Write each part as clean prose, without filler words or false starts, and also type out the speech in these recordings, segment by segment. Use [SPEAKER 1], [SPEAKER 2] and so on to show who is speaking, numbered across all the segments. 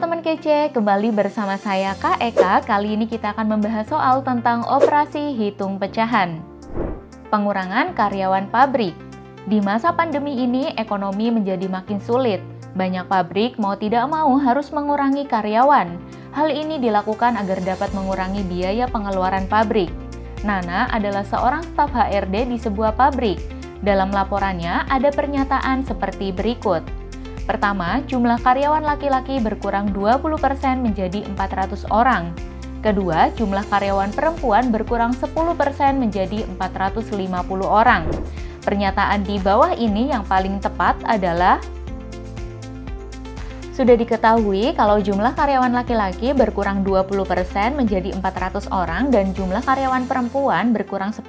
[SPEAKER 1] teman kece, kembali bersama saya Kak Eka. Kali ini kita akan membahas soal tentang operasi hitung pecahan. Pengurangan karyawan pabrik. Di masa pandemi ini, ekonomi menjadi makin sulit. Banyak pabrik mau tidak mau harus mengurangi karyawan. Hal ini dilakukan agar dapat mengurangi biaya pengeluaran pabrik. Nana adalah seorang staf HRD di sebuah pabrik. Dalam laporannya, ada pernyataan seperti berikut. Pertama, jumlah karyawan laki-laki berkurang 20% menjadi 400 orang. Kedua, jumlah karyawan perempuan berkurang 10% menjadi 450 orang. Pernyataan di bawah ini yang paling tepat adalah sudah diketahui kalau jumlah karyawan laki-laki berkurang 20% menjadi 400 orang dan jumlah karyawan perempuan berkurang 10%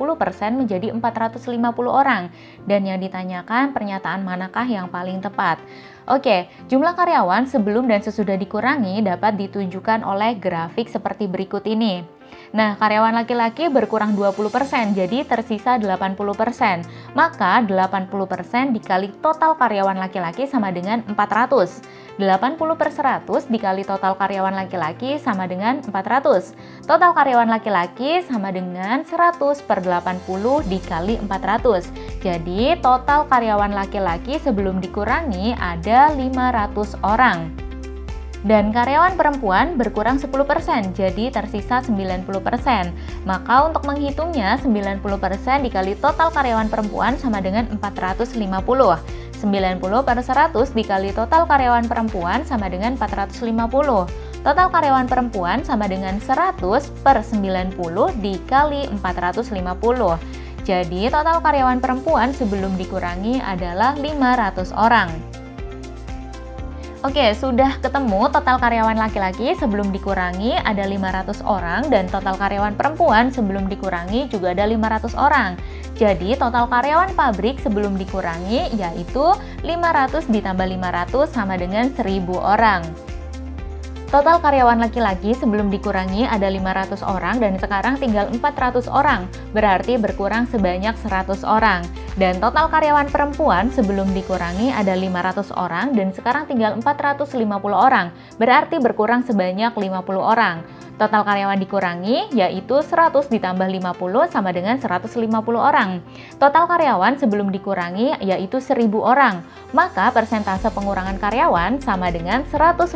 [SPEAKER 1] menjadi 450 orang. Dan yang ditanyakan pernyataan manakah yang paling tepat? Oke, jumlah karyawan sebelum dan sesudah dikurangi dapat ditunjukkan oleh grafik seperti berikut ini. Nah, karyawan laki-laki berkurang 20%, jadi tersisa 80%. Maka 80% dikali total karyawan laki-laki sama dengan 400. 80 per 100 dikali total karyawan laki-laki sama dengan 400. Total karyawan laki-laki sama dengan 100 per 80 dikali 400. Jadi, total karyawan laki-laki sebelum dikurangi ada 500 orang. Dan karyawan perempuan berkurang 10%, jadi tersisa 90%. Maka untuk menghitungnya, 90% dikali total karyawan perempuan sama dengan 450. 90 per 100 dikali total karyawan perempuan sama dengan 450. Total karyawan perempuan sama dengan 100 per 90 dikali 450. Jadi total karyawan perempuan sebelum dikurangi adalah 500 orang. Oke, sudah ketemu total karyawan laki-laki sebelum dikurangi ada 500 orang dan total karyawan perempuan sebelum dikurangi juga ada 500 orang. Jadi total karyawan pabrik sebelum dikurangi yaitu 500 ditambah 500 sama dengan 1000 orang. Total karyawan laki-laki sebelum dikurangi ada 500 orang dan sekarang tinggal 400 orang, berarti berkurang sebanyak 100 orang. Dan total karyawan perempuan sebelum dikurangi ada 500 orang dan sekarang tinggal 450 orang, berarti berkurang sebanyak 50 orang. Total karyawan dikurangi yaitu 100 ditambah 50 sama dengan 150 orang. Total karyawan sebelum dikurangi yaitu 1000 orang. Maka persentase pengurangan karyawan sama dengan 150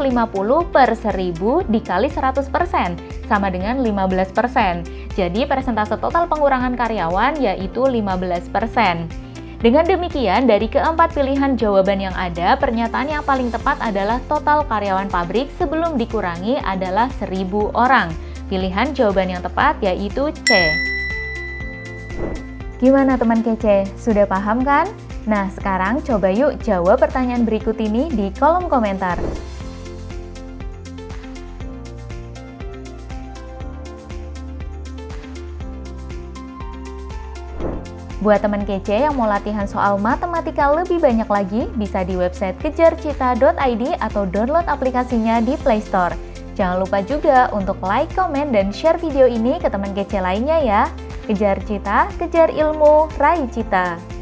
[SPEAKER 1] per 1000 dikali 100% sama dengan 15%. Jadi persentase total pengurangan karyawan yaitu 15%. Dengan demikian, dari keempat pilihan jawaban yang ada, pernyataan yang paling tepat adalah total karyawan pabrik sebelum dikurangi adalah 1000 orang. Pilihan jawaban yang tepat yaitu C. Gimana teman kece? Sudah paham kan? Nah, sekarang coba yuk jawab pertanyaan berikut ini di kolom komentar. Buat teman kece yang mau latihan soal matematika lebih banyak lagi, bisa di website kejarcita.id atau download aplikasinya di Play Store. Jangan lupa juga untuk like, komen, dan share video ini ke teman kece lainnya ya. Kejar cita, kejar ilmu, raih cita.